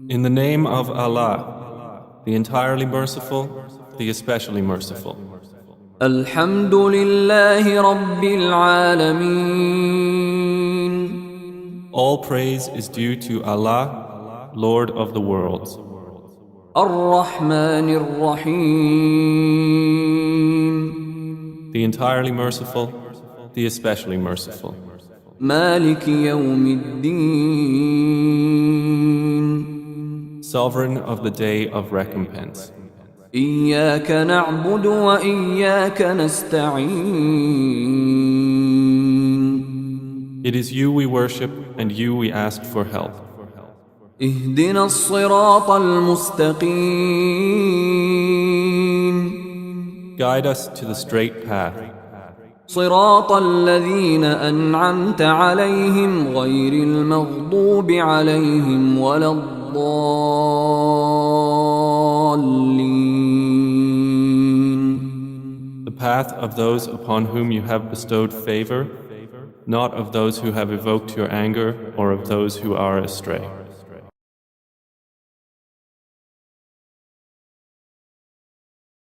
In the name of Allah, the entirely merciful, the especially merciful. الحمد لله رب العالمين. All praise is due to Allah, Lord of the worlds. الرحمن الرحيم. The entirely merciful, the especially merciful. مالك يوم الدين. Sovereign of the day of recompense. إياك نعبد وإياك نستعين. It is you we worship and you we ask for help. اهدنا الصراط المستقيم. Guide us to the straight path. صراط الذين أنعمت عليهم غير المغضوب عليهم ولا الضالين. The path of those upon whom you have bestowed favor, not of those who have evoked your anger or of those who are astray.